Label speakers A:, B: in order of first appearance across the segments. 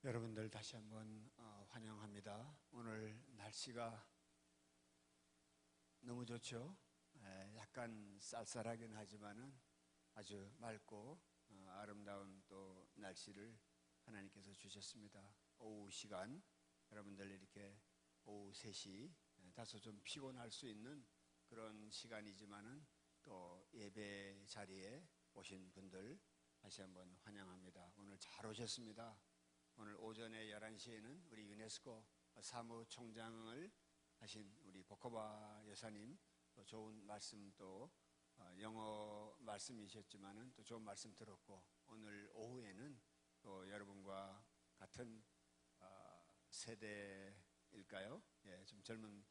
A: 여러분들 다시 한번 환영합니다. 오늘 날씨가 너무 좋죠. 약간 쌀쌀하긴 하지만은 아주 맑고 아름다운 또 날씨를 하나님께서 주셨습니다. 오후 시간 여러분들 이렇게 오후 3시 다소 좀 피곤할 수 있는 그런 시간이지만은 또 예배 자리에 오신 분들 다시 한번 환영합니다. 오늘 잘 오셨습니다. 오늘 오전에 11시에는 우리 유네스코 사무총장을 하신 우리 보코바 여사님 또 좋은 말씀 또 영어 말씀이셨지만은 또 좋은 말씀 들었고, 오늘 오후에는 또 여러분과 같은 세대일까요? 예, 좀 젊은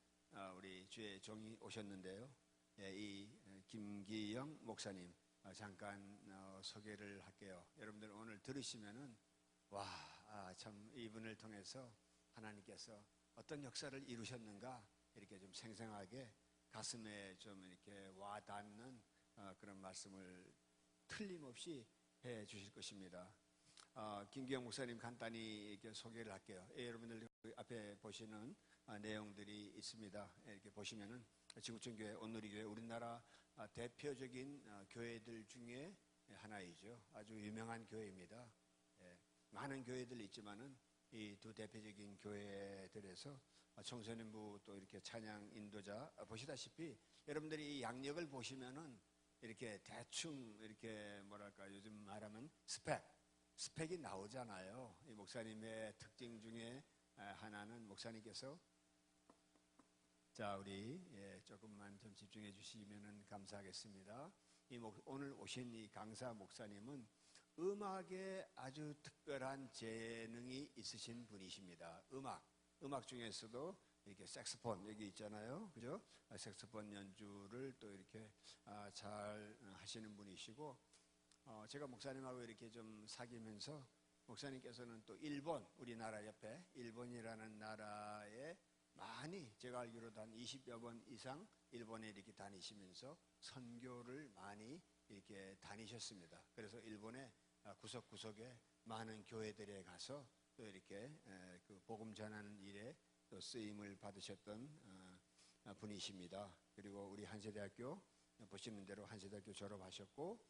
A: 우리 주의 종이 오셨는데요. 예, 이 김기영 목사님 잠깐 소개를 할게요. 여러분들 오늘 들으시면은 참 이분을 통해서 하나님께서 어떤 역사를 이루셨는가 이렇게 좀 생생하게 가슴에 좀 이렇게 와닿는 그런 말씀을 틀림없이 해 주실 것입니다. 김기영 목사님 간단히 이렇게 소개를 할게요. 여러분들 앞에 보시는 내용들이 있습니다. 이렇게 보시면은 지구촌교회, 온누리교회, 우리나라 대표적인 교회들 중에 하나이죠. 아주 유명한 교회입니다. 많은 교회들이 있지만은 이 두 대표적인 교회들에서 청소년부 또 이렇게 찬양 인도자 보시다시피 여러분들이 이 양력을 보시면은 이렇게 대충 이렇게 뭐랄까 요즘 말하면 스펙이 나오잖아요. 이 목사님의 특징 중에 하나는 목사님께서 우리 조금만 좀 집중해 주시면은 감사하겠습니다. 오늘 오신 이 강사 목사님은 음악에 아주 특별한 재능이 있으신 분이십니다. 음악 중에서도 이렇게 색소폰 여기 있잖아요, 그죠? 색소폰 연주를 또 이렇게 잘 하시는 분이시고, 제가 목사님하고 이렇게 좀 사귀면서 목사님께서는 또 우리나라 옆에 일본이라는 나라에 많이, 제가 알기로도 한 20여 번 이상 일본에 이렇게 다니시면서 선교를 많이 이렇게 다니셨습니다. 그래서 일본의 구석구석에 많은 교회들에 가서 또 이렇게 그 복음 전하는 일에 또 쓰임을 받으셨던 분이십니다. 그리고 우리 한세대학교 보시는 대로 한세대학교 졸업하셨고,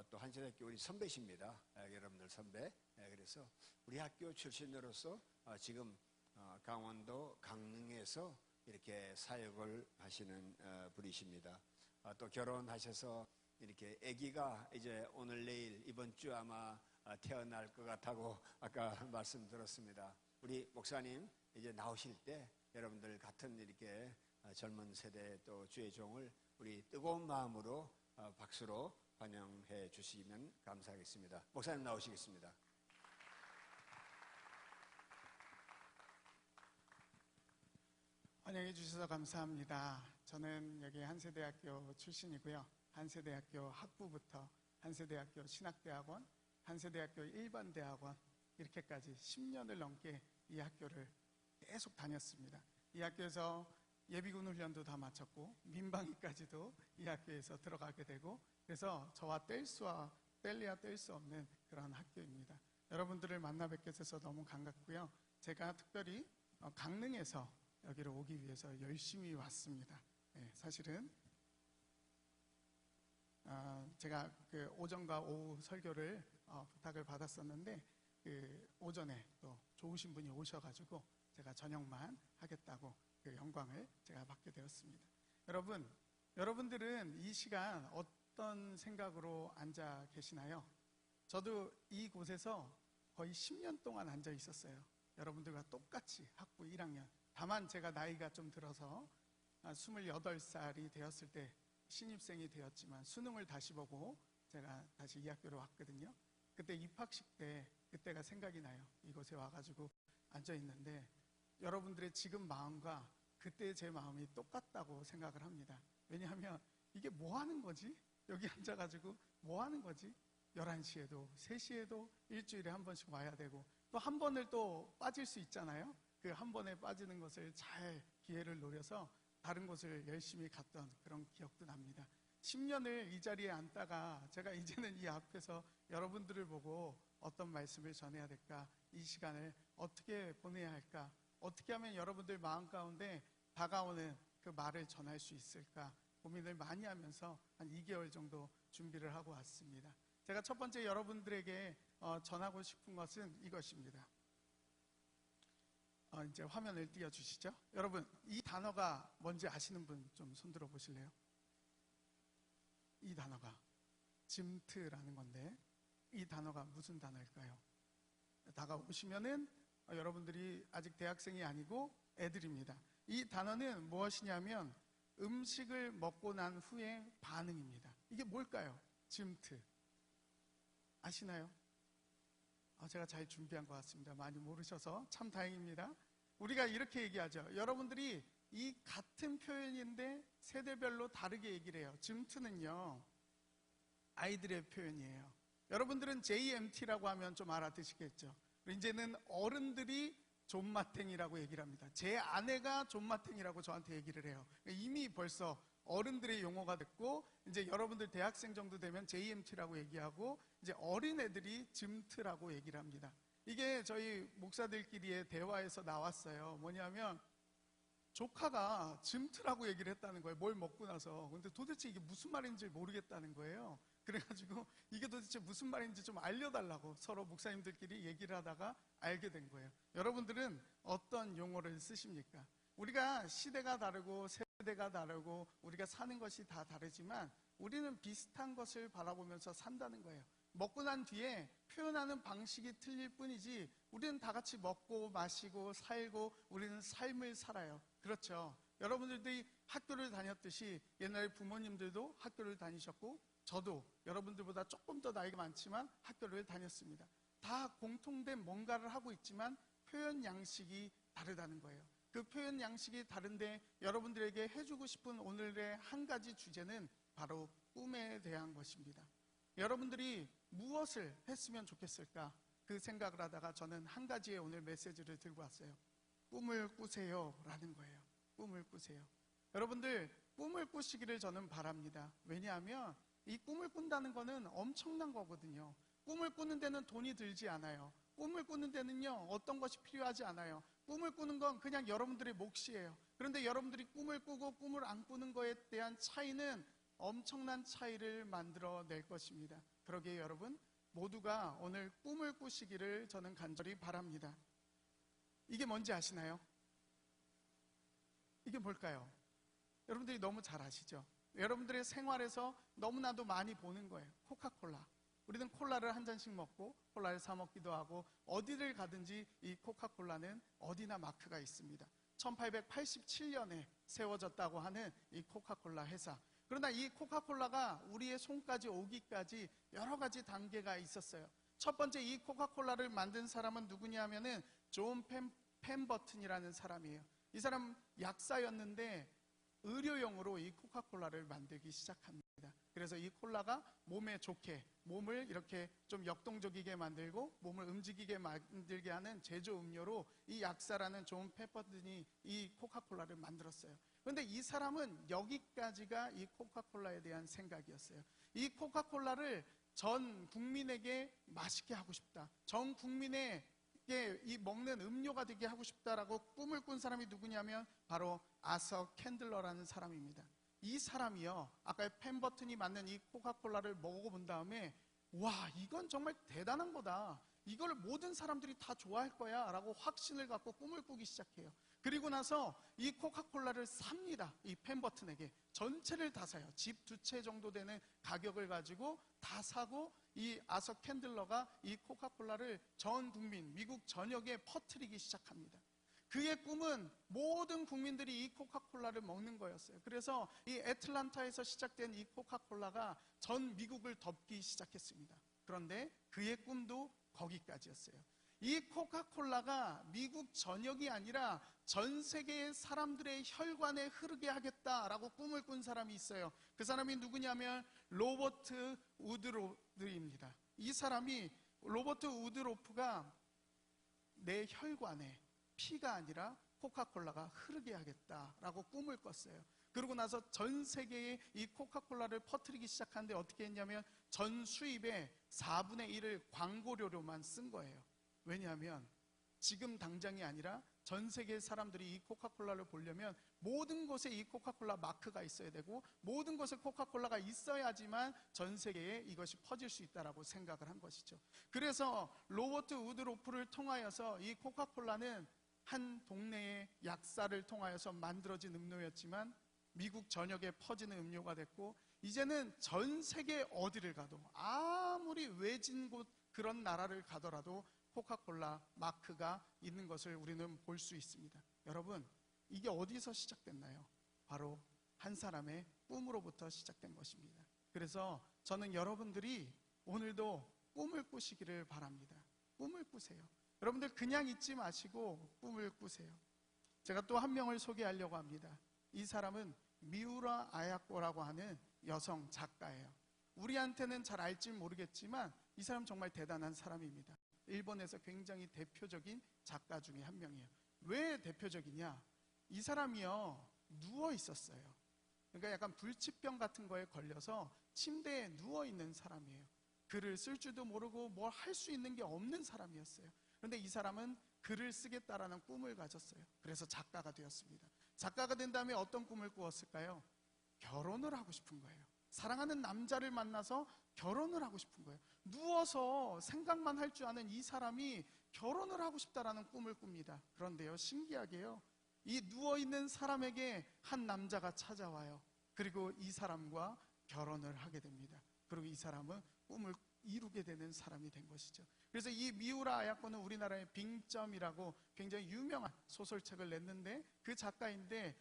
A: 또 한세대학교 우리 선배십니다. 여러분들 선배. 그래서 우리 학교 출신으로서 지금 강원도 강릉에서 이렇게 사역을 하시는 분이십니다. 또 결혼하셔서 이렇게 아기가 이제 오늘 내일 이번 주 아마 태어날 것 같다고 아까 말씀 들었습니다. 우리 목사님 이제 나오실 때 여러분들 같은 이렇게 젊은 세대 또 주의 종을 우리 뜨거운 마음으로 박수로 환영해 주시면 감사하겠습니다. 목사님 나오시겠습니다.
B: 환영해 주셔서 감사합니다. 저는 여기 한세대학교 출신이고요. 한세대학교 학부부터 한세대학교 신학대학원, 한세대학교 일반대학원 이렇게까지 10년을 넘게 이 학교를 계속 다녔습니다. 이 학교에서 예비군 훈련도 다 마쳤고 민방위까지도 이 학교에서 들어가게 되고, 그래서 저와 뗄래야 뗄 수 없는 그런 학교입니다. 여러분들을 만나 뵙게 돼서 너무 반갑고요. 제가 특별히 강릉에서 여기로 오기 위해서 열심히 왔습니다. 사실은 제가 그 오전과 오후 설교를 부탁을 받았었는데 그 오전에 또 좋으신 분이 오셔가지고 제가 저녁만 하겠다고 그 영광을 제가 받게 되었습니다. 여러분들은 이 시간 어떤 생각으로 앉아 계시나요? 저도 이곳에서 거의 10년 동안 앉아 있었어요. 여러분들과 똑같이 학부 1학년. 다만 제가 나이가 좀 들어서 28살이 되었을 때 신입생이 되었지만 수능을 다시 보고 제가 다시 이 학교로 왔거든요. 그때 입학식 때 그때가 생각이 나요. 이곳에 와가지고 앉아 있는데 여러분들의 지금 마음과 그때 제 마음이 똑같다고 생각을 합니다. 왜냐하면 이게 뭐 하는 거지? 여기 앉아가지고 뭐 하는 거지? 11시에도 3시에도 일주일에 한 번씩 와야 되고 또 한 번을 또 빠질 수 있잖아요. 그 한 번에 빠지는 것을 잘 기회를 노려서 다른 곳을 열심히 갔던 그런 기억도 납니다. 10년을 이 자리에 앉다가 제가 이제는 이 앞에서 여러분들을 보고 어떤 말씀을 전해야 될까 이 시간을 어떻게 보내야 할까? 어떻게 하면 여러분들 마음 가운데 다가오는 그 말을 전할 수 있을까? 고민을 많이 하면서 한 2개월 정도 준비를 하고 왔습니다. 제가 첫 번째 여러분들에게 전하고 싶은 것은 이것입니다. 이제 화면을 띄워주시죠. 여러분, 이 단어가 뭔지 아시는 분 좀 손들어 보실래요? 이 단어가 짐트라는 건데, 이 단어가 무슨 단어일까요? 다가오시면은 여러분들이 아직 대학생이 아니고 애들입니다. 이 단어는 무엇이냐면 음식을 먹고 난 후의 반응입니다. 이게 뭘까요? 짐트. 아시나요? 제가 잘 준비한 것 같습니다. 많이 모르셔서 참 다행입니다. 우리가 이렇게 얘기하죠. 여러분들이 이 같은 표현인데 세대별로 다르게 얘기를 해요. 짐트는요, 아이들의 표현이에요. 여러분들은 JMT라고 하면 좀 알아듣시겠죠. 이제는 어른들이 존맛탱이라고 얘기를 합니다. 제 아내가 존맛탱이라고 저한테 얘기를 해요. 이미 벌써 어른들의 용어가 됐고, 이제 여러분들 대학생 정도 되면 JMT라고 얘기하고, 이제 어린애들이 짐트라고 얘기를 합니다. 이게 저희 목사들끼리의 대화에서 나왔어요. 뭐냐면 조카가 짐트라고 얘기를 했다는 거예요. 뭘 먹고 나서. 근데 도대체 이게 무슨 말인지 모르겠다는 거예요. 그래가지고 이게 도대체 무슨 말인지 좀 알려달라고 서로 목사님들끼리 얘기를 하다가 알게 된 거예요. 여러분들은 어떤 용어를 쓰십니까? 우리가 시대가 다르고 세대가 다르고 우리가 사는 것이 다 다르지만 우리는 비슷한 것을 바라보면서 산다는 거예요. 먹고 난 뒤에 표현하는 방식이 틀릴 뿐이지 우리는 다 같이 먹고 마시고 살고 우리는 삶을 살아요. 그렇죠? 여러분들이 학교를 다녔듯이 옛날에 부모님들도 학교를 다니셨고 저도 여러분들보다 조금 더 나이가 많지만 학교를 다녔습니다. 다 공통된 뭔가를 하고 있지만 표현 양식이 다르다는 거예요. 그 표현 양식이 다른데 여러분들에게 해주고 싶은 오늘의 한 가지 주제는 바로 꿈에 대한 것입니다. 여러분들이 무엇을 했으면 좋겠을까? 그 생각을 하다가 저는 한 가지의 오늘 메시지를 들고 왔어요. 꿈을 꾸세요 라는 거예요. 꿈을 꾸세요. 여러분들 꿈을 꾸시기를 저는 바랍니다. 왜냐하면 이 꿈을 꾼다는 거는 엄청난 거거든요. 꿈을 꾸는 데는 돈이 들지 않아요. 꿈을 꾸는 데는요, 어떤 것이 필요하지 않아요. 꿈을 꾸는 건 그냥 여러분들의 몫이에요. 그런데 여러분들이 꿈을 꾸고 꿈을 안 꾸는 것에 대한 차이는 엄청난 차이를 만들어낼 것입니다. 그러기에 여러분 모두가 오늘 꿈을 꾸시기를 저는 간절히 바랍니다. 이게 뭔지 아시나요? 이게 뭘까요? 여러분들이 너무 잘 아시죠? 여러분들의 생활에서 너무나도 많이 보는 거예요. 코카콜라. 우리는 콜라를 한 잔씩 먹고 콜라를 사 먹기도 하고 어디를 가든지 이 코카콜라는 어디나 마크가 있습니다. 1887년에 세워졌다고 하는 이 코카콜라 회사. 그러나 이 코카콜라가 우리의 손까지 오기까지 여러 가지 단계가 있었어요. 첫 번째 이 코카콜라를 만든 사람은 누구냐 하면은 존 펜버튼이라는 사람이에요. 이 사람 약사였는데 의료용으로 이 코카콜라를 만들기 시작합니다. 그래서 이 콜라가 몸에 좋게, 몸을 이렇게 좀 역동적이게 만들고 몸을 움직이게 만들게 하는 제조 음료로 이 약사라는 존 펜버튼이 이 코카콜라를 만들었어요. 그런데 이 사람은 여기까지가 이 코카콜라에 대한 생각이었어요. 이 코카콜라를 전 국민에게 맛있게 하고 싶다. 전 국민에게 이 먹는 음료가 되게 하고 싶다라고 꿈을 꾼 사람이 누구냐면 바로 아서 캔들러라는 사람입니다. 이 사람이요, 아까 펜버튼이 만든 이 코카콜라를 먹어본 다음에 와, 이건 정말 대단한 거다. 이걸 모든 사람들이 다 좋아할 거야 라고 확신을 갖고 꿈을 꾸기 시작해요. 그리고 나서 이 코카콜라를 삽니다. 이 펜버튼에게 전체를 다 사요. 집 2채 정도 되는 가격을 가지고 다 사고 이 아서 캔들러가 이 코카콜라를 전 국민, 미국 전역에 퍼뜨리기 시작합니다. 그의 꿈은 모든 국민들이 이 코카콜라를 먹는 거였어요. 그래서 이 애틀란타에서 시작된 이 코카콜라가 전 미국을 덮기 시작했습니다. 그런데 그의 꿈도 거기까지였어요. 이 코카콜라가 미국 전역이 아니라 전 세계의 사람들의 혈관에 흐르게 하겠다라고 꿈을 꾼 사람이 있어요. 그 사람이 누구냐면 로버트 우드로프입니다. 이 사람이 로버트 우드로프가 내 혈관에 피가 아니라 코카콜라가 흐르게 하겠다라고 꿈을 꿨어요. 그러고 나서 전 세계에 이 코카콜라를 퍼뜨리기 시작하는데 어떻게 했냐면 전 수입의 4분의 1을 광고료로만 쓴 거예요. 왜냐하면 지금 당장이 아니라 전 세계 사람들이 이 코카콜라를 보려면 모든 곳에 이 코카콜라 마크가 있어야 되고 모든 곳에 코카콜라가 있어야지만 전 세계에 이것이 퍼질 수 있다라고 생각을 한 것이죠. 그래서 로버트 우드로프를 통하여서 이 코카콜라는 한 동네의 약사를 통하여서 만들어진 음료였지만 미국 전역에 퍼지는 음료가 됐고, 이제는 전 세계 어디를 가도, 아무리 외진 곳 그런 나라를 가더라도 코카콜라 마크가 있는 것을 우리는 볼 수 있습니다. 여러분, 이게 어디서 시작됐나요? 바로 한 사람의 꿈으로부터 시작된 것입니다. 그래서 저는 여러분들이 오늘도 꿈을 꾸시기를 바랍니다. 꿈을 꾸세요. 여러분들 그냥 있지 마시고 꿈을 꾸세요. 제가 또 한 명을 소개하려고 합니다. 이 사람은 미우라 아야코라고 하는 여성 작가예요. 우리한테는 잘 알지 모르겠지만 이 사람 정말 대단한 사람입니다. 일본에서 굉장히 대표적인 작가 중에 한 명이에요. 왜 대표적이냐? 이 사람이요, 누워 있었어요. 그러니까 약간 불치병 같은 거에 걸려서 침대에 누워 있는 사람이에요. 글을 쓸 줄도 모르고 뭘 할 수 있는 게 없는 사람이었어요. 그런데 이 사람은 글을 쓰겠다라는 꿈을 가졌어요. 그래서 작가가 되었습니다. 작가가 된 다음에 어떤 꿈을 꾸었을까요? 결혼을 하고 싶은 거예요. 사랑하는 남자를 만나서 결혼을 하고 싶은 거예요. 누워서 생각만 할 줄 아는 이 사람이 결혼을 하고 싶다라는 꿈을 꿉니다. 그런데요, 신기하게요, 이 누워있는 사람에게 한 남자가 찾아와요. 그리고 이 사람과 결혼을 하게 됩니다. 그리고 이 사람은 꿈을 이루게 되는 사람이 된 것이죠. 그래서 이 미우라 아야코는 우리나라의 빙점이라고 굉장히 유명한 소설책을 냈는데, 그 작가인데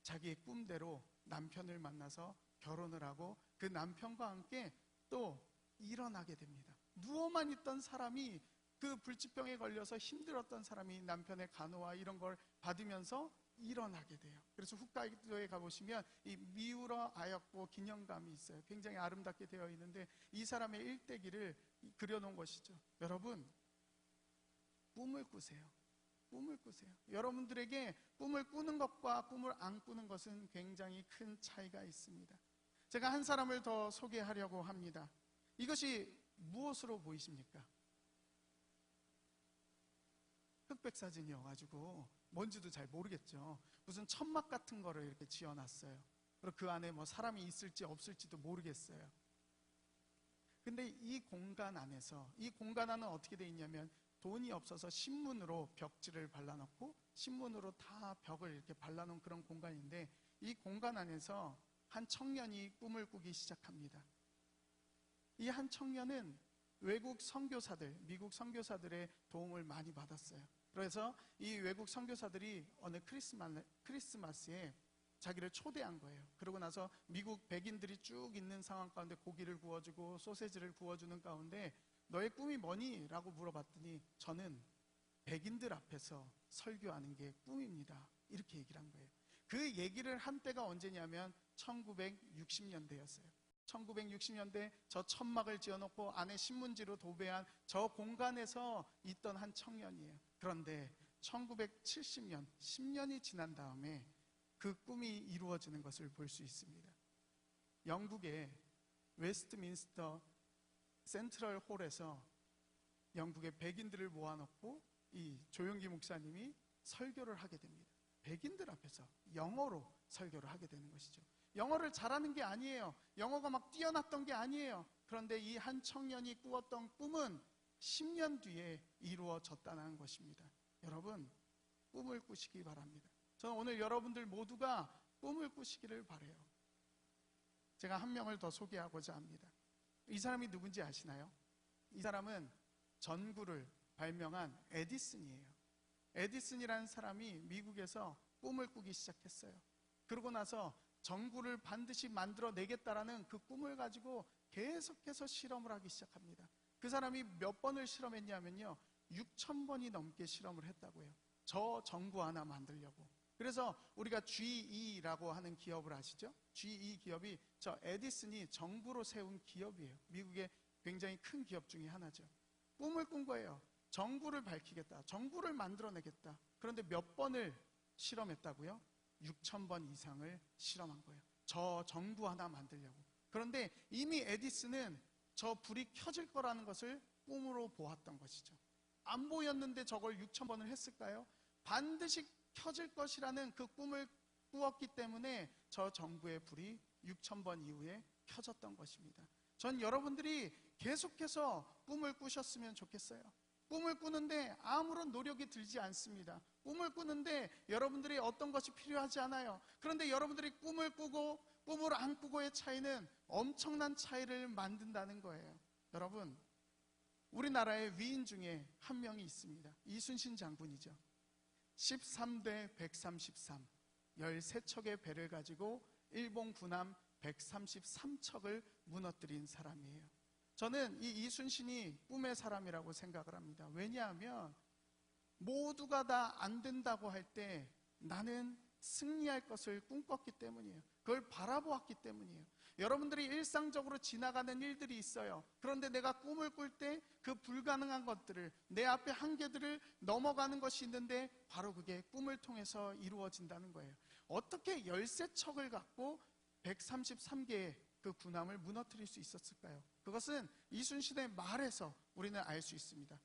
B: 자기의 꿈대로 남편을 만나서 결혼을 하고 그 남편과 함께 또 일어나게 됩니다. 누워만 있던 사람이, 그 불치병에 걸려서 힘들었던 사람이 남편의 간호와 이런 걸 받으면서 일어나게 돼요. 그래서 홋카이도에 가보시면 이 미우라 아야코 기념감이 있어요. 굉장히 아름답게 되어 있는데 이 사람의 일대기를 그려놓은 것이죠. 여러분, 꿈을 꾸세요. 꿈을 꾸세요. 여러분들에게 꿈을 꾸는 것과 꿈을 안 꾸는 것은 굉장히 큰 차이가 있습니다. 제가 한 사람을 더 소개하려고 합니다. 이것이 무엇으로 보이십니까? 흑백 사진이어가지고 뭔지도 잘 모르겠죠. 무슨 천막 같은 거를 이렇게 지어놨어요. 그리고 그 안에 뭐 사람이 있을지 없을지도 모르겠어요. 근데 이 공간 안에서, 이 공간 안은 어떻게 돼 있냐면 돈이 없어서 신문으로 벽지를 발라놓고 신문으로 다 벽을 이렇게 발라놓은 그런 공간인데, 이 공간 안에서 한 청년이 꿈을 꾸기 시작합니다. 이 한 청년은 외국 선교사들, 미국 선교사들의 도움을 많이 받았어요. 그래서 이 외국 선교사들이 어느 크리스마스에 자기를 초대한 거예요. 그러고 나서 미국 백인들이 쭉 있는 상황 가운데 고기를 구워주고 소세지를 구워주는 가운데 너의 꿈이 뭐니? 라고 물어봤더니 저는 백인들 앞에서 설교하는 게 꿈입니다. 이렇게 얘기를 한 거예요. 그 얘기를 한 때가 언제냐면 1960년대였어요. 1960년대 저 천막을 지어놓고 안에 신문지로 도배한 저 공간에서 있던 한 청년이에요. 그런데 1970년, 10년이 지난 다음에 그 꿈이 이루어지는 것을 볼 수 있습니다. 영국의 웨스트민스터 센트럴 홀에서 영국의 백인들을 모아놓고 이 조용기 목사님이 설교를 하게 됩니다. 백인들 앞에서 영어로 설교를 하게 되는 것이죠. 영어를 잘하는 게 아니에요. 영어가 막 뛰어났던 게 아니에요. 그런데 이 한 청년이 꾸었던 꿈은 10년 뒤에 이루어졌다는 것입니다. 여러분, 꿈을 꾸시기 바랍니다. 저는 오늘 여러분들 모두가 꿈을 꾸시기를 바라요. 제가 한 명을 더 소개하고자 합니다. 이 사람이 누군지 아시나요? 이 사람은 전구를 발명한 에디슨이에요. 에디슨이라는 사람이 미국에서 꿈을 꾸기 시작했어요. 그러고 나서 전구를 반드시 만들어내겠다라는 그 꿈을 가지고 계속해서 실험을 하기 시작합니다. 그 사람이 몇 번을 실험했냐면요, 6,000번이 넘게 실험을 했다고 해요. 저 전구 하나 만들려고. 그래서 우리가 GE라고 하는 기업을 아시죠? GE 기업이 저 에디슨이 정부로 세운 기업이에요. 미국의 굉장히 큰 기업 중에 하나죠. 꿈을 꾼 거예요. 전구를 밝히겠다. 전구를 만들어내겠다. 그런데 몇 번을 실험했다고요? 6,000번 이상을 실험한 거예요. 저 전구 하나 만들려고. 그런데 이미 에디슨은 저 불이 켜질 거라는 것을 꿈으로 보았던 것이죠. 안 보였는데 저걸 6,000번을 했을까요? 반드시 켜질 것이라는 그 꿈을 꾸었기 때문에 저 전구의 불이 6,000번 이후에 켜졌던 것입니다. 전 여러분들이 계속해서 꿈을 꾸셨으면 좋겠어요. 꿈을 꾸는데 아무런 노력이 들지 않습니다. 꿈을 꾸는데 여러분들이 어떤 것이 필요하지 않아요. 그런데 여러분들이 꿈을 꾸고 꿈을 안 꾸고의 차이는 엄청난 차이를 만든다는 거예요. 여러분, 우리나라의 위인 중에 한 명이 있습니다. 이순신 장군이죠. 13대 133, 13척의 배를 가지고 일본 군함 133척을 무너뜨린 사람이에요. 저는 이 이순신이 꿈의 사람이라고 생각을 합니다. 왜냐하면 모두가 다 안 된다고 할 때 나는 승리할 것을 꿈꿨기 때문이에요. 그걸 바라보았기 때문이에요. 여러분들이 일상적으로 지나가는 일들이 있어요. 그런데 내가 꿈을 꿀 때 그 불가능한 것들을, 내 앞에 한계들을 넘어가는 것이 있는데 바로 그게 꿈을 통해서 이루어진다는 거예요. 어떻게 13척을 갖고 133개의 그 군함을 무너뜨릴 수 있었을까요? 그것은 이순신의 말에서 우리는 알 수 있습니다.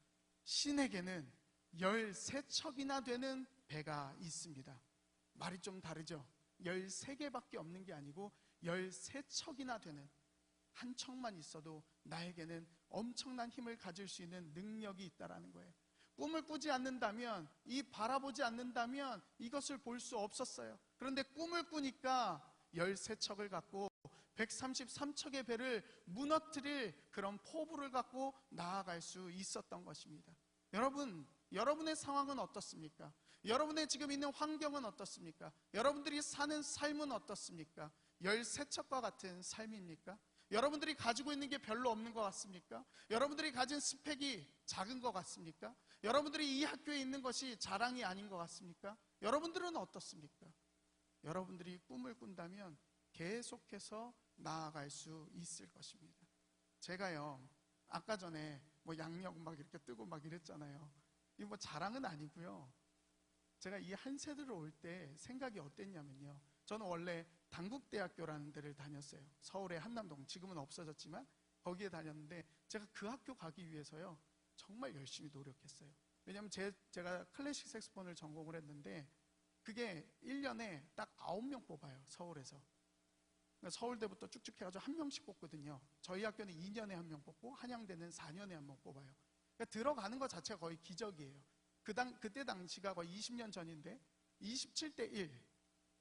B: 신에게는 13척이나 되는 배가 있습니다. 말이 좀 다르죠? 13개밖에 없는 게 아니고 13척이나 되는, 한 척만 있어도 나에게는 엄청난 힘을 가질 수 있는 능력이 있다라는 거예요. 꿈을 꾸지 않는다면, 이 바라보지 않는다면 이것을 볼 수 없었어요. 그런데 꿈을 꾸니까 13척을 갖고 133척의 배를 무너뜨릴 그런 포부를 갖고 나아갈 수 있었던 것입니다. 여러분, 여러분의 상황은 어떻습니까? 여러분의 지금 있는 환경은 어떻습니까? 여러분들이 사는 삶은 어떻습니까? 13척과 같은 삶입니까? 여러분들이 가지고 있는 게 별로 없는 것 같습니까? 여러분들이 가진 스펙이 작은 것 같습니까? 여러분들이 이 학교에 있는 것이 자랑이 아닌 것 같습니까? 여러분들은 어떻습니까? 여러분들이 꿈을 꾼다면 계속해서 나아갈 수 있을 것입니다. 제가요, 아까 전에 뭐 양력 막 이렇게 뜨고 막 이랬잖아요. 이거 뭐 자랑은 아니고요. 제가 이 한세대를 올 때 생각이 어땠냐면요. 저는 원래 당국대학교라는 데를 다녔어요. 서울의 한남동, 지금은 없어졌지만 거기에 다녔는데 제가 그 학교 가기 위해서요, 정말 열심히 노력했어요. 왜냐하면 제가 클래식 색소폰을 전공을 했는데 그게 1년에 딱 9명 뽑아요, 서울에서. 그러니까 서울대부터 쭉쭉 해가지고 한 명씩 뽑거든요. 저희 학교는 2년에 한 명 뽑고 한양대는 4년에 한 명 뽑아요. 그러니까 들어가는 것 자체가 거의 기적이에요. 그때 당시가 거의 20년 전인데 27대 1,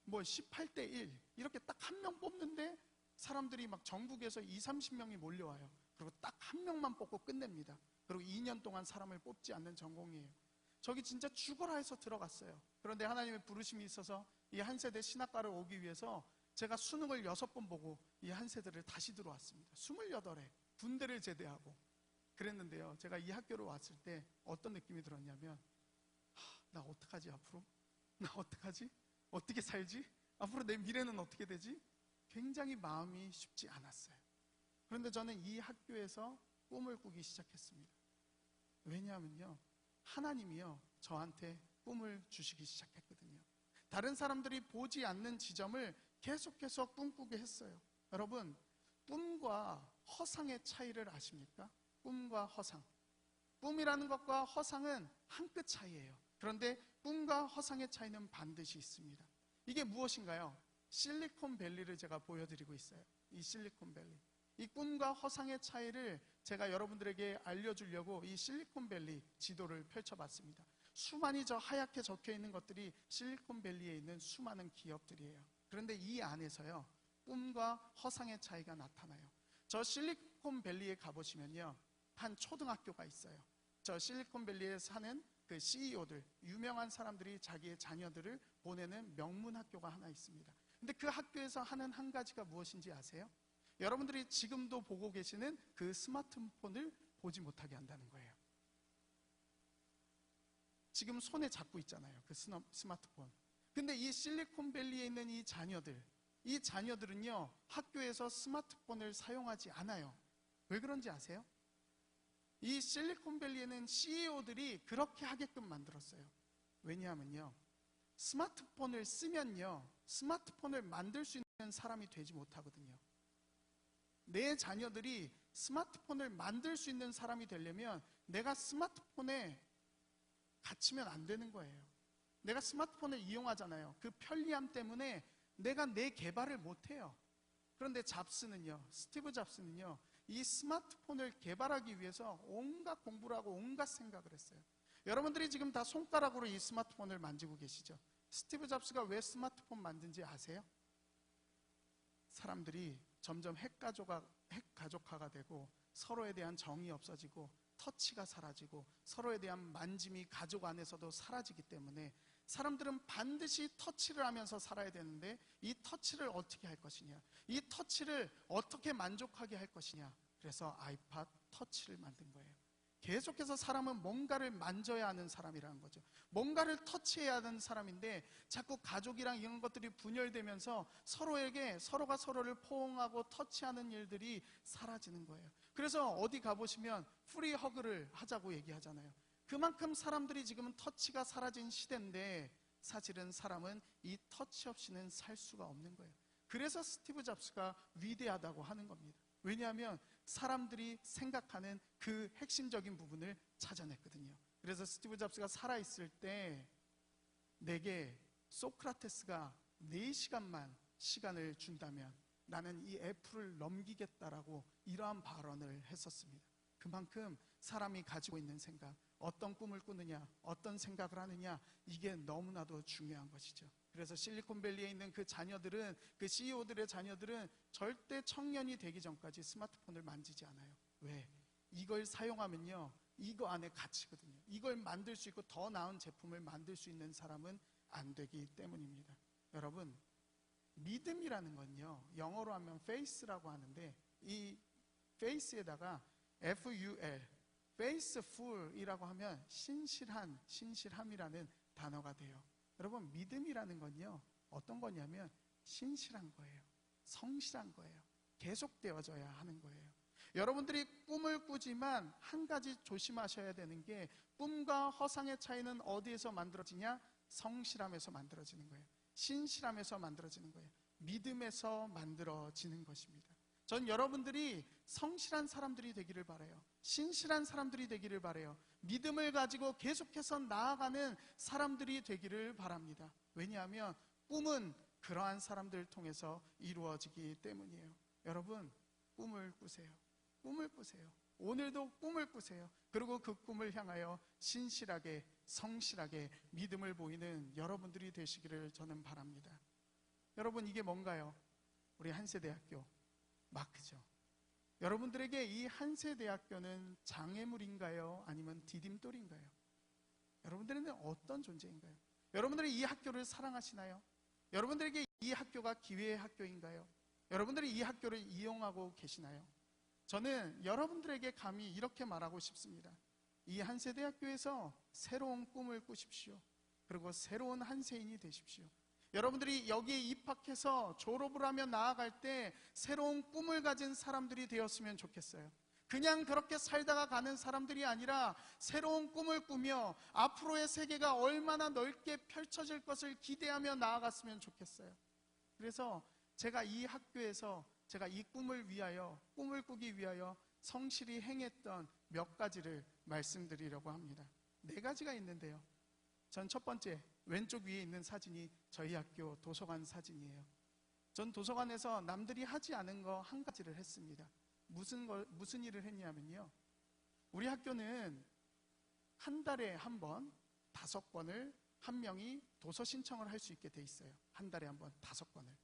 B: 뭐 18대 1 이렇게 딱 한 명 뽑는데 사람들이 막 전국에서 20-30명이 몰려와요. 그리고 딱 한 명만 뽑고 끝냅니다. 그리고 2년 동안 사람을 뽑지 않는 전공이에요. 저기 진짜 죽어라 해서 들어갔어요. 그런데 하나님의 부르심이 있어서 이 한세대 신학과를 오기 위해서 제가 수능을 6번 보고 이 한세대를 다시 들어왔습니다. 28회 군대를 제대하고 그랬는데요, 제가 이 학교로 왔을 때 어떤 느낌이 들었냐면, 나 어떡하지 앞으로? 나 어떡하지? 어떻게 살지? 앞으로 내 미래는 어떻게 되지? 굉장히 마음이 쉽지 않았어요. 그런데 저는 이 학교에서 꿈을 꾸기 시작했습니다. 왜냐하면요, 하나님이요 저한테 꿈을 주시기 시작했거든요. 다른 사람들이 보지 않는 지점을 계속해서 꿈꾸게 했어요. 여러분, 꿈과 허상의 차이를 아십니까? 꿈과 허상. 꿈이라는 것과 허상은 한 끗 차이예요. 그런데 꿈과 허상의 차이는 반드시 있습니다. 이게 무엇인가요? 실리콘밸리를 제가 보여드리고 있어요. 이 실리콘밸리. 이 꿈과 허상의 차이를 제가 여러분들에게 알려주려고 이 실리콘밸리 지도를 펼쳐봤습니다. 수많이 저 하얗게 적혀있는 것들이 실리콘밸리에 있는 수많은 기업들이에요. 그런데 이 안에서요, 꿈과 허상의 차이가 나타나요. 저 실리콘밸리에 가보시면요, 한 초등학교가 있어요. 저 실리콘밸리에 사는 그 CEO들, 유명한 사람들이 자기의 자녀들을 보내는 명문 학교가 하나 있습니다. 근데 그 학교에서 하는 한 가지가 무엇인지 아세요? 여러분들이 지금도 보고 계시는 그 스마트폰을 보지 못하게 한다는 거예요. 지금 손에 잡고 있잖아요, 그 스마트폰. 근데 이 실리콘밸리에 있는 이 자녀들은요, 학교에서 스마트폰을 사용하지 않아요. 왜 그런지 아세요? 이 실리콘밸리에는 CEO들이 그렇게 하게끔 만들었어요. 왜냐하면요, 스마트폰을 쓰면요, 스마트폰을 만들 수 있는 사람이 되지 못하거든요. 내 자녀들이 스마트폰을 만들 수 있는 사람이 되려면 내가 스마트폰에 갇히면 안 되는 거예요. 내가 스마트폰을 이용하잖아요. 그 편리함 때문에 내가 내 개발을 못해요. 그런데 스티브 잡스는요, 이 스마트폰을 개발하기 위해서 온갖 공부를 하고 온갖 생각을 했어요. 여러분들이 지금 다 손가락으로 이 스마트폰을 만지고 계시죠? 스티브 잡스가 왜 스마트폰 만든지 아세요? 사람들이 점점 핵가족화가 되고 서로에 대한 정이 없어지고 터치가 사라지고 서로에 대한 만짐이 가족 안에서도 사라지기 때문에 사람들은 반드시 터치를 하면서 살아야 되는데 이 터치를 어떻게 할 것이냐, 이 터치를 어떻게 만족하게 할 것이냐, 그래서 아이팟 터치를 만든 거예요. 계속해서 사람은 뭔가를 만져야 하는 사람이라는 거죠. 뭔가를 터치해야 하는 사람인데 자꾸 가족이랑 이런 것들이 분열되면서 서로가 서로를 포옹하고 터치하는 일들이 사라지는 거예요. 그래서 어디 가보시면 프리 허그를 하자고 얘기하잖아요. 그만큼 사람들이 지금은 터치가 사라진 시대인데 사실은 사람은 이 터치 없이는 살 수가 없는 거예요. 그래서 스티브 잡스가 위대하다고 하는 겁니다. 왜냐하면 사람들이 생각하는 그 핵심적인 부분을 찾아냈거든요. 그래서 스티브 잡스가 살아있을 때 내게 소크라테스가 4시간만 시간을 준다면 나는 이 애플을 넘기겠다라고 이러한 발언을 했었습니다. 그만큼 사람이 가지고 있는 생각, 어떤 꿈을 꾸느냐, 어떤 생각을 하느냐, 이게 너무나도 중요한 것이죠. 그래서 실리콘밸리에 있는 그 자녀들은, 그 CEO들의 자녀들은 절대 청년이 되기 전까지 스마트폰을 만지지 않아요. 왜? 이걸 사용하면요, 이거 안에 갇히거든요. 이걸 만들 수 있고 더 나은 제품을 만들 수 있는 사람은 안 되기 때문입니다. 여러분, 믿음이라는 건요, 영어로 하면 faith라고 하는데 이 faith에다가 FUL, faithful이라고 하면 신실함이라는 단어가 돼요. 여러분, 믿음이라는 건요, 어떤 거냐면 신실한 거예요. 성실한 거예요. 계속되어져야 하는 거예요. 여러분들이 꿈을 꾸지만 한 가지 조심하셔야 되는 게, 꿈과 허상의 차이는 어디에서 만들어지냐? 성실함에서 만들어지는 거예요. 신실함에서 만들어지는 거예요. 믿음에서 만들어지는 것입니다. 전 여러분들이 성실한 사람들이 되기를 바라요. 신실한 사람들이 되기를 바라요. 믿음을 가지고 계속해서 나아가는 사람들이 되기를 바랍니다. 왜냐하면 꿈은 그러한 사람들을 통해서 이루어지기 때문이에요. 여러분, 꿈을 꾸세요. 꿈을 꾸세요. 오늘도 꿈을 꾸세요. 그리고 그 꿈을 향하여 신실하게, 성실하게 믿음을 보이는 여러분들이 되시기를 저는 바랍니다. 여러분, 이게 뭔가요? 우리 한세대학교 마크죠. 여러분들에게 이 한세대학교는 장애물인가요? 아니면 디딤돌인가요? 여러분들에게는 어떤 존재인가요? 여러분들이 이 학교를 사랑하시나요? 여러분들에게 이 학교가 기회의 학교인가요? 여러분들이 이 학교를 이용하고 계시나요? 저는 여러분들에게 감히 이렇게 말하고 싶습니다. 이 한세대학교에서 새로운 꿈을 꾸십시오. 그리고 새로운 한세인이 되십시오. 여러분들이 여기에 입학해서 졸업을 하며 나아갈 때 새로운 꿈을 가진 사람들이 되었으면 좋겠어요. 그냥 그렇게 살다가 가는 사람들이 아니라 새로운 꿈을 꾸며 앞으로의 세계가 얼마나 넓게 펼쳐질 것을 기대하며 나아갔으면 좋겠어요. 그래서 제가 이 학교에서 제가 이 꿈을 꾸기 위하여 성실히 행했던 몇 가지를 말씀드리려고 합니다. 4가지가 있는데요. 전 첫 번째, 왼쪽 위에 있는 사진이 저희 학교 도서관 사진이에요. 전 도서관에서 남들이 하지 않은 거 한 가지를 했습니다. 무슨 일을 했냐면요, 우리 학교는 한 달에 한 번 5권을 한 명이 도서 신청을 할 수 있게 돼 있어요. 한 달에 한 번 5권을.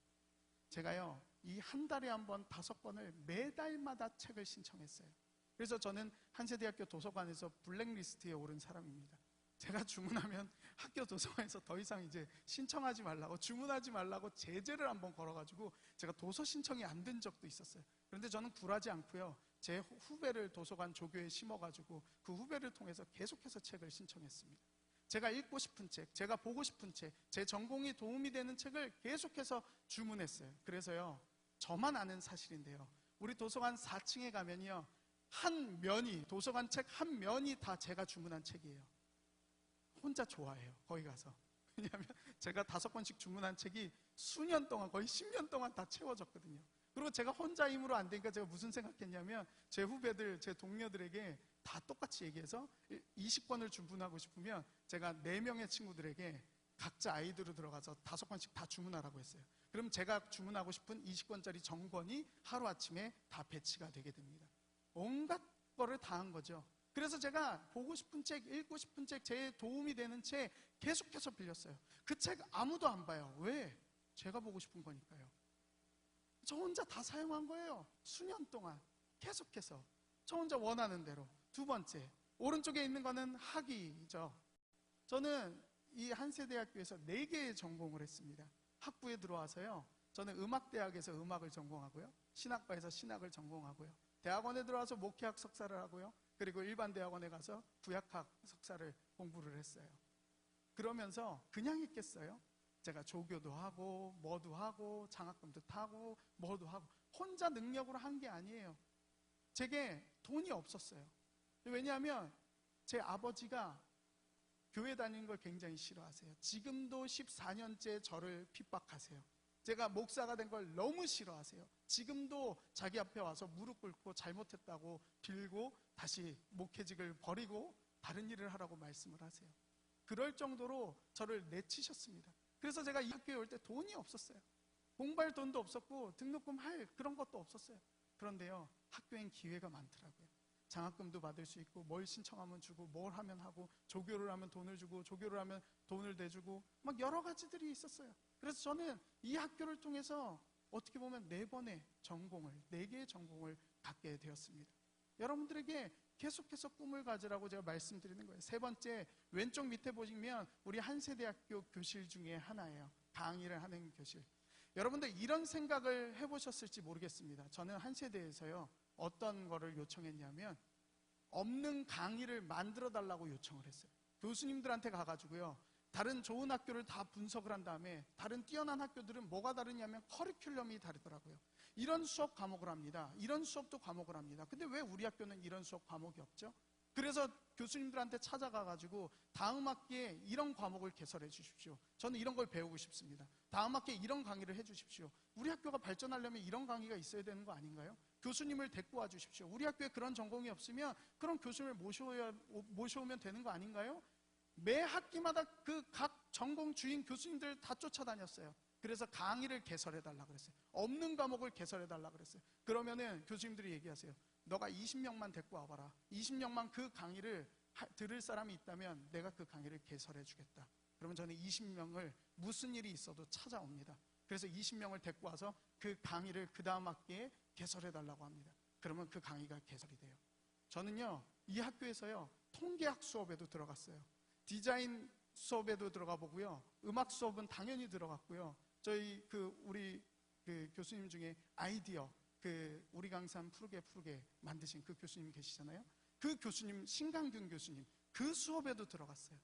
B: 제가요, 이 한 달에 한 번 5권을 매달마다 책을 신청했어요. 그래서 저는 한세대학교 도서관에서 블랙리스트에 오른 사람입니다. 제가 주문하면 학교 도서관에서 더 이상 이제 신청하지 말라고, 주문하지 말라고 제재를 한번 걸어가지고 제가 도서 신청이 안 된 적도 있었어요. 그런데 저는 굴하지 않고요, 제 후배를 도서관 조교에 심어가지고 그 후배를 통해서 계속해서 책을 신청했습니다. 제가 읽고 싶은 책, 제가 보고 싶은 책, 제 전공이 도움이 되는 책을 계속해서 주문했어요. 그래서요, 저만 아는 사실인데요, 우리 도서관 4층에 가면요, 도서관 책 한 면이 다 제가 주문한 책이에요. 혼자 좋아해요, 거기 가서. 왜냐하면 제가 5권씩 주문한 책이 수년 동안, 거의 10년 동안 다 채워졌거든요. 그리고 제가 혼자 힘으로 안 되니까 제가 무슨 생각했냐면, 제 후배들, 제 동료들에게 다 똑같이 얘기해서 20권을 주문하고 싶으면 제가 4명의 친구들에게 각자 아이디로 들어가서 5권씩 다 주문하라고 했어요. 그럼 제가 주문하고 싶은 20권짜리 정권이 하루아침에 다 배치가 되게 됩니다. 온갖 거를 다 한 거죠. 그래서 제가 보고 싶은 책, 읽고 싶은 책, 제 도움이 되는 책 계속해서 빌렸어요. 그 책 아무도 안 봐요. 왜? 제가 보고 싶은 거니까요. 저 혼자 다 사용한 거예요. 수년 동안 계속해서 저 혼자 원하는 대로. 두 번째, 오른쪽에 있는 거는 학위죠. 저는 이 한세대학교에서 4개의 전공을 했습니다. 학부에 들어와서요, 저는 음악대학에서 음악을 전공하고요, 신학과에서 신학을 전공하고요, 대학원에 들어와서 목회학 석사를 하고요, 그리고 일반 대학원에 가서 구약학 석사를 공부를 했어요. 그러면서 그냥 있겠어요? 제가 조교도 하고 뭐도 하고 장학금도 타고 뭐도 하고 혼자 능력으로 한 게 아니에요. 제게 돈이 없었어요. 왜냐하면 제 아버지가 교회 다니는 걸 굉장히 싫어하세요. 지금도 14년째 저를 핍박하세요. 제가 목사가 된 걸 너무 싫어하세요. 지금도 자기 앞에 와서 무릎 꿇고 잘못했다고 빌고 다시 목회직을 버리고 다른 일을 하라고 말씀을 하세요. 그럴 정도로 저를 내치셨습니다. 그래서 제가 이 학교에 올 때 돈이 없었어요. 공부할 돈도 없었고 등록금 할 그런 것도 없었어요. 그런데요, 학교엔 기회가 많더라고요. 장학금도 받을 수 있고, 뭘 신청하면 주고, 뭘 하면 하고, 조교를 하면 돈을 주고, 조교를 하면 돈을 대주고, 막 여러 가지들이 있었어요. 그래서 저는 이 학교를 통해서 어떻게 보면 4번의 전공을, 4개의 전공을 갖게 되었습니다. 여러분들에게 계속해서 꿈을 가지라고 제가 말씀드리는 거예요. 세 번째, 왼쪽 밑에 보시면 우리 한세대학교 교실 중에 하나예요. 강의를 하는 교실. 여러분들 이런 생각을 해보셨을지 모르겠습니다. 저는 한세대에서요, 어떤 거를 요청했냐면 없는 강의를 만들어 달라고 요청을 했어요. 교수님들한테 가가지고요, 다른 좋은 학교를 다 분석을 한 다음에 다른 뛰어난 학교들은 뭐가 다르냐면 커리큘럼이 다르더라고요. 이런 수업 과목을 합니다. 이런 수업도 과목을 합니다. 근데 왜 우리 학교는 이런 수업 과목이 없죠? 그래서 교수님들한테 찾아가가지고 다음 학기에 이런 과목을 개설해 주십시오. 저는 이런 걸 배우고 싶습니다. 다음 학기에 이런 강의를 해 주십시오. 우리 학교가 발전하려면 이런 강의가 있어야 되는 거 아닌가요? 교수님을 데리고 와 주십시오. 우리 학교에 그런 전공이 없으면 그런 교수님을 모셔오면 되는 거 아닌가요? 매 학기마다 그 각 전공 주인 교수님들 다 쫓아다녔어요. 그래서 강의를 개설해 달라 그랬어요. 없는 과목을 개설해 달라 그랬어요. 그러면은 교수님들이 얘기하세요. 너가 20명만 데리고 와봐라. 20명만 그 강의를 들을 사람이 있다면 내가 그 강의를 개설해 주겠다. 그러면 저는 20명을 무슨 일이 있어도 찾아옵니다. 그래서 20명을 데리고 와서 그 강의를 그 다음 학기에 개설해 달라고 합니다. 그러면 그 강의가 개설이 돼요. 저는요, 이 학교에서요, 통계학 수업에도 들어갔어요. 디자인 수업에도 들어가 보고요, 음악 수업은 당연히 들어갔고요. 저희 우리 교수님 중에 아이디어, 우리 강산 푸르게 만드신 그 교수님 계시잖아요. 그 교수님, 신강균 교수님, 그 수업에도 들어갔어요.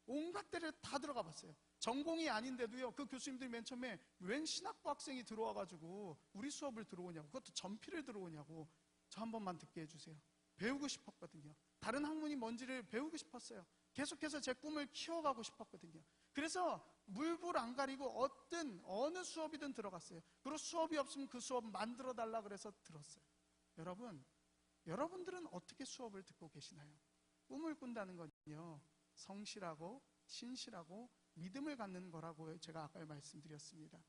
B: 온갖 데를 다 들어가 봤어요. 전공이 아닌데도요, 그 교수님들이 맨 처음에 웬 신학부 학생이 들어와가지고 우리 수업을 들어오냐고, 그것도 전피를 들어오냐고, 저 한 번만 듣게 해주세요. 배우고 싶었거든요. 다른 학문이 뭔지를 배우고 싶었어요. 계속해서 제 꿈을 키워가고 싶었거든요. 그래서 물불 안 가리고 어느 수업이든 들어갔어요. 그리고 수업이 없으면 그 수업 만들어 달라 그래서 들었어요. 여러분들은 어떻게 수업을 듣고 계시나요? 꿈을 꾼다는 건요, 성실하고 신실하고 믿음을 갖는 거라고 제가 아까 말씀드렸습니다.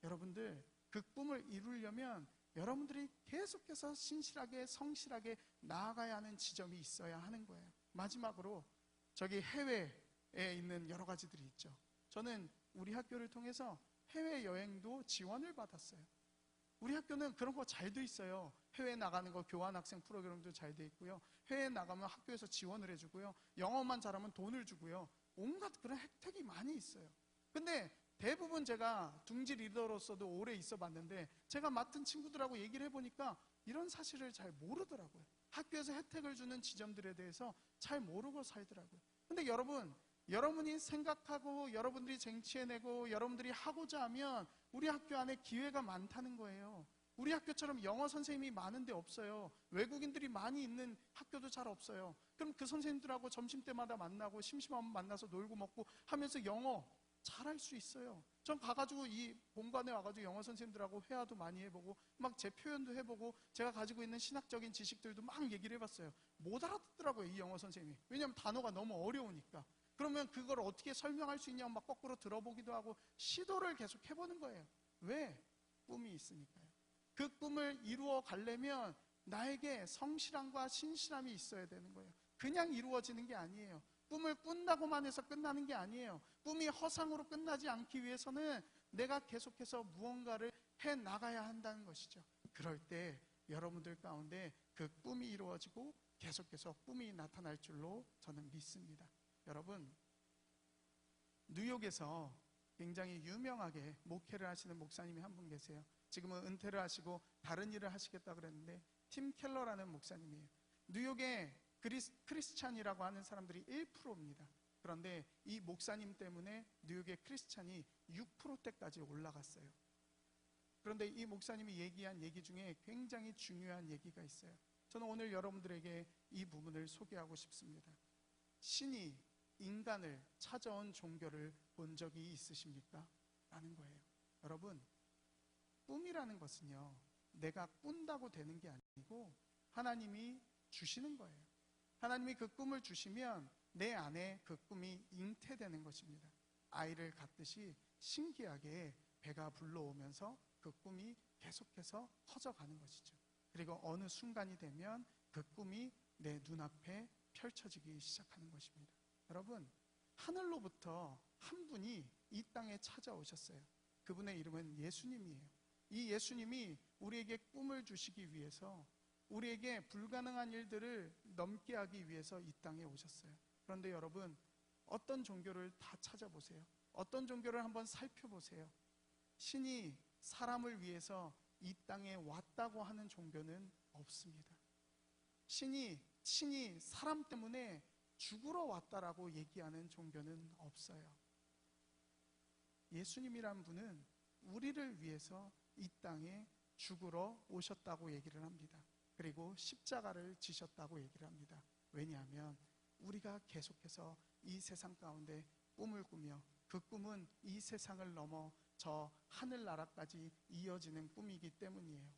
B: 여러분들 그 꿈을 이루려면 여러분들이 계속해서 신실하게 성실하게 나아가야 하는 지점이 있어야 하는 거예요. 마지막으로 저기 해외에 있는 여러 가지들이 있죠. 저는 우리 학교를 통해서 해외여행도 지원을 받았어요. 우리 학교는 그런 거 잘 돼 있어요. 해외 나가는 거 교환학생 프로그램도 잘 돼 있고요. 해외 나가면 학교에서 지원을 해주고요. 영어만 잘하면 돈을 주고요. 온갖 그런 혜택이 많이 있어요. 근데 대부분 제가 둥지 리더로서도 오래 있어 봤는데 제가 맡은 친구들하고 얘기를 해보니까 이런 사실을 잘 모르더라고요. 학교에서 혜택을 주는 지점들에 대해서 잘 모르고 살더라고요. 근데 여러분이 생각하고 여러분들이 쟁취해내고 여러분들이 하고자 하면 우리 학교 안에 기회가 많다는 거예요. 우리 학교처럼 영어 선생님이 많은데 없어요. 외국인들이 많이 있는 학교도 잘 없어요. 그럼 그 선생님들하고 점심때마다 만나고 심심하면 만나서 놀고 먹고 하면서 영어 잘할 수 있어요. 전 가가지고 이 본관에 와가지고 영어 선생님들하고 회화도 많이 해보고 막 제 표현도 해보고 제가 가지고 있는 신학적인 지식들도 막 얘기를 해봤어요. 못 알아듣더라고요, 이 영어 선생님이. 왜냐하면 단어가 너무 어려우니까. 그러면 그걸 어떻게 설명할 수 있냐고 막 거꾸로 들어보기도 하고 시도를 계속 해보는 거예요. 왜? 꿈이 있으니까요. 그 꿈을 이루어 가려면 나에게 성실함과 신실함이 있어야 되는 거예요. 그냥 이루어지는 게 아니에요. 꿈을 꾼다고만 해서 끝나는 게 아니에요. 꿈이 허상으로 끝나지 않기 위해서는 내가 계속해서 무언가를 해 나가야 한다는 것이죠. 그럴 때 여러분들 가운데 그 꿈이 이루어지고 계속해서 꿈이 나타날 줄로 저는 믿습니다. 여러분, 뉴욕에서 굉장히 유명하게 목회를 하시는 목사님이 한 분 계세요. 지금은 은퇴를 하시고 다른 일을 하시겠다고 그랬는데 팀 켈러라는 목사님이에요. 뉴욕에 크리스찬이라고 하는 사람들이 1%입니다. 그런데 이 목사님 때문에 뉴욕의 크리스찬이 6%대까지 올라갔어요. 그런데 이 목사님이 얘기한 얘기 중에 굉장히 중요한 얘기가 있어요. 저는 오늘 여러분들에게 이 부분을 소개하고 싶습니다. 신이 인간을 찾아온 종교를 본 적이 있으십니까? 라는 거예요. 여러분, 꿈이라는 것은요, 내가 꾼다고 되는 게 아니고 하나님이 주시는 거예요. 하나님이 그 꿈을 주시면 내 안에 그 꿈이 잉태되는 것입니다. 아이를 갖듯이 신기하게 배가 불러오면서 그 꿈이 계속해서 커져가는 것이죠. 그리고 어느 순간이 되면 그 꿈이 내 눈앞에 펼쳐지기 시작하는 것입니다. 여러분, 하늘로부터 한 분이 이 땅에 찾아오셨어요. 그분의 이름은 예수님이에요. 이 예수님이 우리에게 꿈을 주시기 위해서, 우리에게 불가능한 일들을 넘게 하기 위해서 이 땅에 오셨어요. 그런데 여러분, 어떤 종교를 다 찾아보세요. 어떤 종교를 한번 살펴보세요. 신이 사람을 위해서 이 땅에 왔다고 하는 종교는 없습니다. 신이 사람 때문에 죽으러 왔다라고 얘기하는 종교는 없어요. 예수님이란 분은 우리를 위해서 이 땅에 죽으러 오셨다고 얘기를 합니다. 그리고 십자가를 지셨다고 얘기를 합니다. 왜냐하면 우리가 계속해서 이 세상 가운데 꿈을 꾸며 그 꿈은 이 세상을 넘어 저 하늘나라까지 이어지는 꿈이기 때문이에요.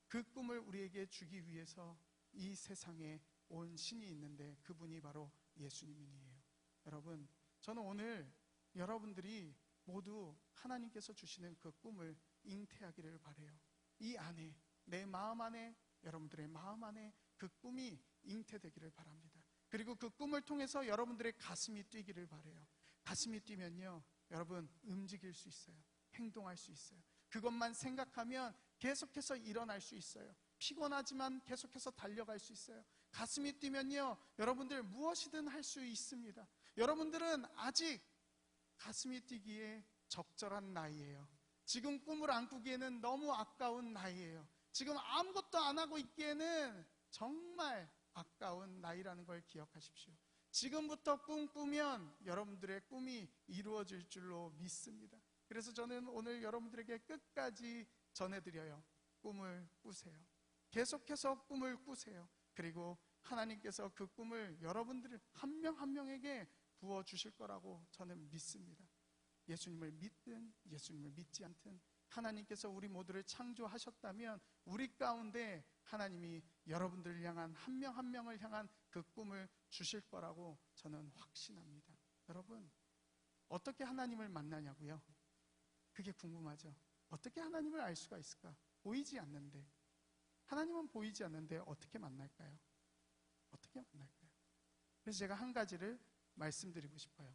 B: 그 꿈을 우리에게 주기 위해서 이 세상에 온 신이 있는데 그분이 바로 예수님이에요. 여러분, 저는 오늘 여러분들이 모두 하나님께서 주시는 그 꿈을 잉태하기를 바라요. 이 안에, 내 마음 안에, 여러분들의 마음 안에 그 꿈이 잉태되기를 바랍니다. 그리고 그 꿈을 통해서 여러분들의 가슴이 뛰기를 바라요. 가슴이 뛰면요, 여러분 움직일 수 있어요. 행동할 수 있어요. 그것만 생각하면 계속해서 일어날 수 있어요. 피곤하지만 계속해서 달려갈 수 있어요. 가슴이 뛰면요, 여러분들 무엇이든 할 수 있습니다. 여러분들은 아직 가슴이 뛰기에 적절한 나이예요. 지금 꿈을 안 꾸기에는 너무 아까운 나이예요. 지금 아무것도 안 하고 있기에는 정말 아까운 나이라는 걸 기억하십시오. 지금부터 꿈꾸면 여러분들의 꿈이 이루어질 줄로 믿습니다. 그래서 저는 오늘 여러분들에게 끝까지 전해드려요. 꿈을 꾸세요. 계속해서 꿈을 꾸세요. 그리고 하나님께서 그 꿈을 여러분들 한 명 한 명에게 부어주실 거라고 저는 믿습니다. 예수님을 믿든 예수님을 믿지 않든 하나님께서 우리 모두를 창조하셨다면 우리 가운데 하나님이 여러분들을 향한 한 명 한 명을 향한 그 꿈을 주실 거라고 저는 확신합니다. 여러분, 어떻게 하나님을 만나냐고요? 그게 궁금하죠? 어떻게 하나님을 알 수가 있을까? 보이지 않는데, 하나님은 보이지 않는데 어떻게 만날까요? 어떻게 만날까요? 그래서 제가 한 가지를 말씀드리고 싶어요.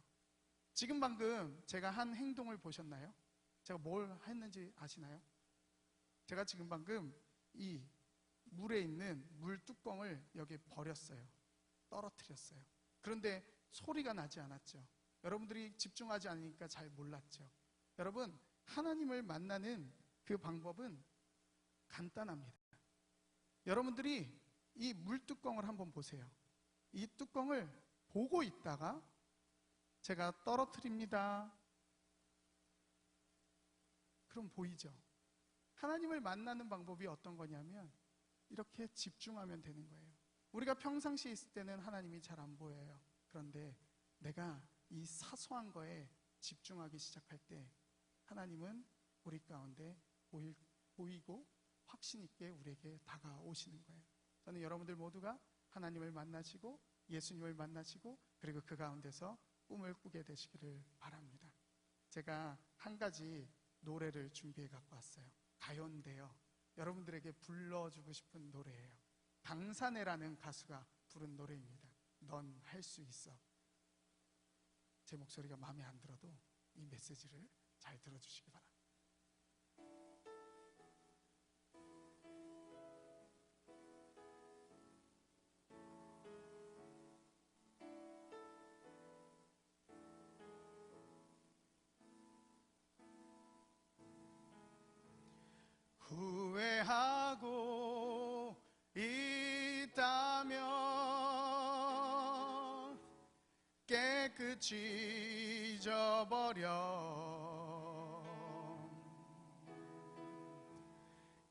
B: 지금 방금 제가 한 행동을 보셨나요? 제가 뭘 했는지 아시나요? 제가 지금 방금 이 물에 있는 물 뚜껑을 여기 버렸어요. 떨어뜨렸어요. 그런데 소리가 나지 않았죠. 여러분들이 집중하지 않으니까 잘 몰랐죠. 여러분, 하나님을 만나는 그 방법은 간단합니다. 여러분들이 이 물뚜껑을 한번 보세요. 이 뚜껑을 보고 있다가 제가 떨어뜨립니다. 그럼 보이죠? 하나님을 만나는 방법이 어떤 거냐면 이렇게 집중하면 되는 거예요. 우리가 평상시에 있을 때는 하나님이 잘 안 보여요. 그런데 내가 이 사소한 거에 집중하기 시작할 때 하나님은 우리 가운데 보이고 확신 있게 우리에게 다가오시는 거예요. 저는 여러분들 모두가 하나님을 만나시고 예수님을 만나시고 그리고 그 가운데서 꿈을 꾸게 되시기를 바랍니다. 제가 한 가지 노래를 준비해 갖고 왔어요. 가요인데요. 여러분들에게 불러주고 싶은 노래예요. 강산해라는 가수가 부른 노래입니다. 넌 할 수 있어. 제 목소리가 마음에 안 들어도 이 메시지를 잘 들어주시기 바랍니다. 후회하고 있다면 깨끗이 잊어버려.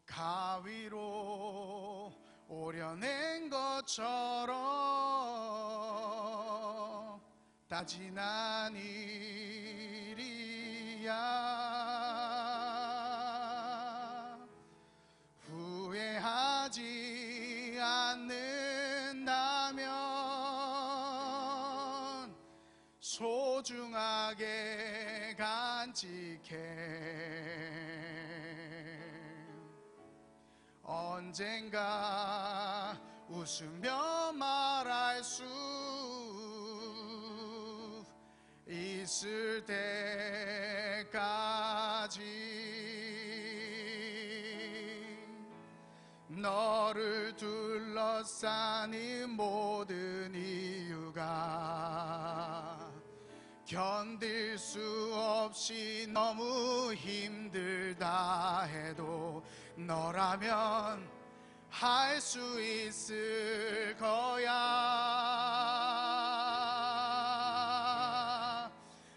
B: 가위로 오려낸 것처럼 따진한 일이야. 후회하지 않는다면 소중하게 간직해. 언젠가 웃으며 말할 수 있을 때까지 너를 둘러싼 이 모든 이유가 견딜 수 없이 너무 힘들다 해도 너라면 할 수 있을 거야.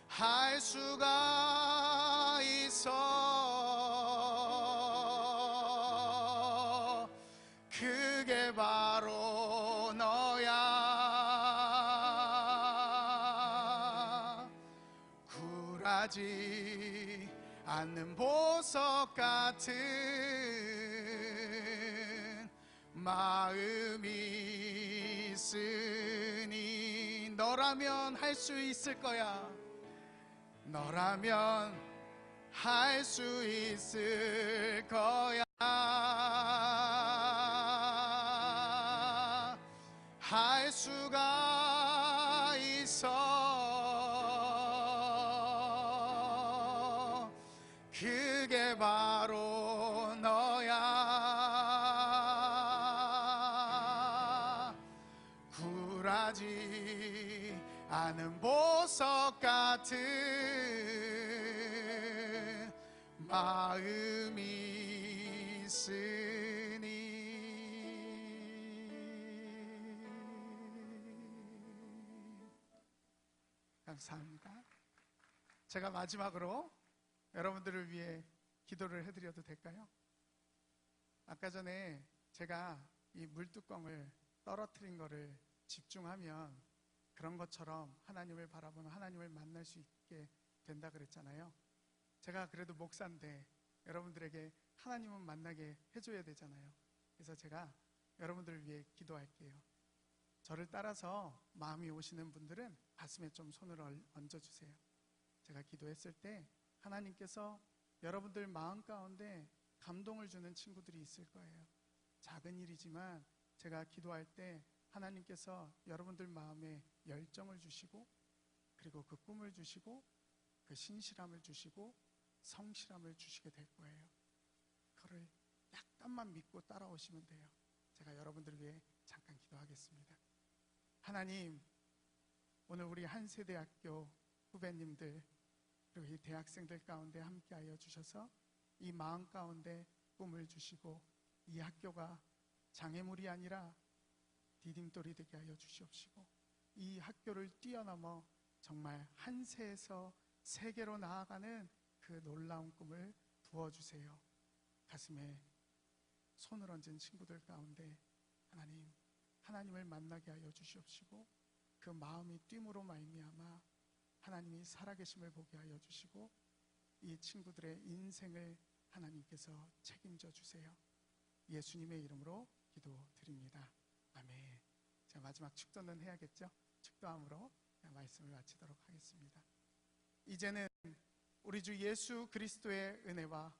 B: 할 수가 있어. 그게 바로 너야. 굴하지 않는 보석 같은 마음이 있으니 너라면 할 수 있을 거야. 너라면 할 수 있을 거야. 할 수가 있어. 그게 바로 너야. 굴하지 않은 보석 같은 마음이 있으니. 감사합니다. 제가 마지막으로 여러분들을 위해 기도를 해드려도 될까요? 아까 전에 제가 이 물뚜껑을 떨어뜨린 거를 집중하면 그런 것처럼 하나님을 바라보는 하나님을 만날 수 있게 된다 그랬잖아요. 제가 그래도 목사인데 여러분들에게 하나님은 만나게 해줘야 되잖아요. 그래서 제가 여러분들을 위해 기도할게요. 저를 따라서 마음이 오시는 분들은 가슴에 좀 손을 얹어주세요. 제가 기도했을 때 하나님께서 여러분들 마음 가운데 감동을 주는 친구들이 있을 거예요. 작은 일이지만 제가 기도할 때 하나님께서 여러분들 마음에 열정을 주시고 그리고 그 꿈을 주시고 그 신실함을 주시고 성실함을 주시게 될 거예요. 그거를 약간만 믿고 따라오시면 돼요. 제가 여러분들 위해 잠깐 기도하겠습니다. 하나님, 오늘 우리 한세대학교 후배님들 그리고 이 대학생들 가운데 함께하여 주셔서 이 마음 가운데 꿈을 주시고 이 학교가 장애물이 아니라 디딤돌이 되게 하여 주시옵시고 이 학교를 뛰어넘어 정말 한세에서 세계로 나아가는 그 놀라운 꿈을 부어주세요. 가슴에 손을 얹은 친구들 가운데 하나님을 만나게 하여 주시옵시고 그 마음이 쉼으로 말미암아 하나님이 살아계심을 보게 하여 주시고 이 친구들의 인생을 하나님께서 책임져 주세요. 예수님의 이름으로 기도드립니다. 아멘. 자, 마지막 축도는 해야겠죠? 축도함으로 말씀을 마치도록 하겠습니다. 이제는 우리 주 예수 그리스도의 은혜와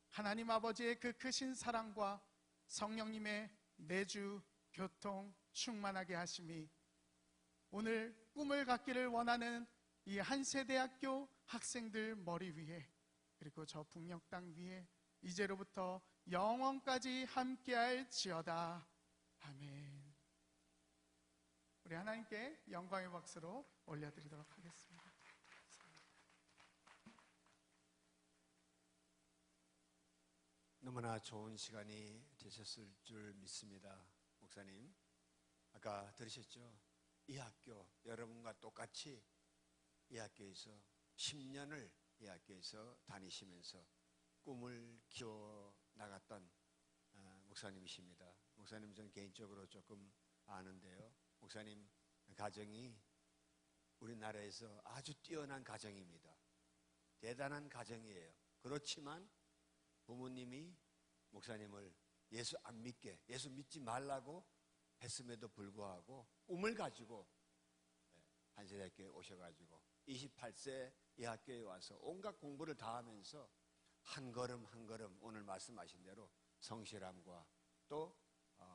B: 하나님 아버지의 그 크신 사랑과 성령님의 내주 교통 충만하게 하심이 오늘 꿈을 갖기를 원하는 이 한세대학교 학생들 머리 위에 그리고 저 북녘 땅 위에 이제로부터 영원까지 함께할지어다. 아멘. 우리 하나님께 영광의 박수로 올려드리도록 하겠습니다.
A: 너무나 좋은 시간이 되셨을 줄 믿습니다. 목사님, 아까 들으셨죠? 이 학교, 여러분과 똑같이 이 학교에서 10년을 이 학교에서 다니시면서 꿈을 키워 나갔던 목사님이십니다. 목사님 전 개인적으로 조금 아는데요. 목사님 가정이 우리나라에서 아주 뛰어난 가정입니다. 대단한 가정이에요. 그렇지만 부모님이 목사님을 예수 안 믿게, 예수 믿지 말라고 했음에도 불구하고 꿈을 가지고 한세대학교에 오셔가지고 28세 이 학교에 와서 온갖 공부를 다 하면서 한 걸음 한 걸음 오늘 말씀하신 대로 성실함과 또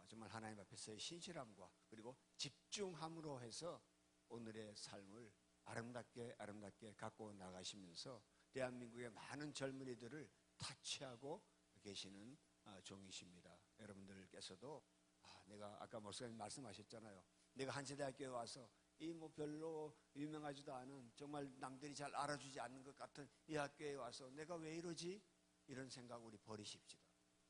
A: 정말 하나님 앞에서의 신실함과 그리고 집중함으로 해서 오늘의 삶을 아름답게 갖고 나가시면서 대한민국의 많은 젊은이들을 타치하고 계시는 종이십니다. 여러분들께서도 내가 아까 목사님 말씀하셨잖아요. 내가 한세대학교에 와서 이 별로 유명하지도 않은 정말 남들이 잘 알아주지 않는 것 같은 이 학교에 와서 내가 왜 이러지? 이런 생각 우리 버리십시다.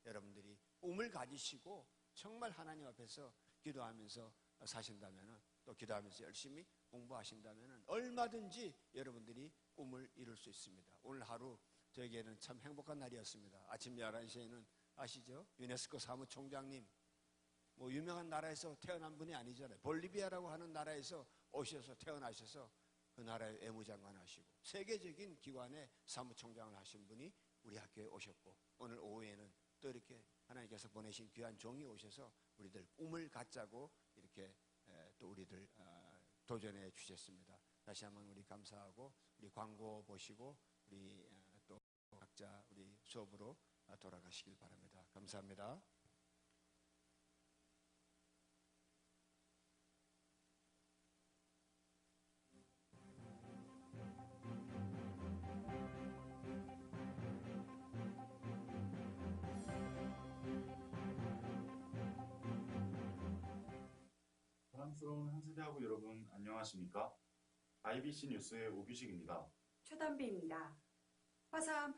A: 여러분들이 꿈을 가지시고 정말 하나님 앞에서 기도하면서 사신다면 또 기도하면서 열심히 공부하신다면 얼마든지 여러분들이 꿈을 이룰 수 있습니다. 오늘 하루 저에게는 참 행복한 날이었습니다. 아침 11시에는 아시죠? 유네스코 사무총장님 유명한 나라에서 태어난 분이 아니잖아요. 볼리비아라고 하는 나라에서 오셔서 태어나셔서 그 나라의 외무장관 하시고 세계적인 기관의 사무총장을 하신 분이 우리 학교에 오셨고 오늘 오후에는 또 이렇게 하나님께서 보내신 귀한 종이 오셔서 우리들 꿈을 갖자고 이렇게 또 우리들 도전해 주셨습니다. 다시 한번 우리 감사하고 우리 광고 보시고 우리 또 각자 우리 수업으로 돌아가시길 바랍니다. 감사합니다.
C: 사랑스러운 한세대학우 여러분 안녕하십니까? IBC 뉴스의 오규식입니다.
D: 최단비입니다. 화사한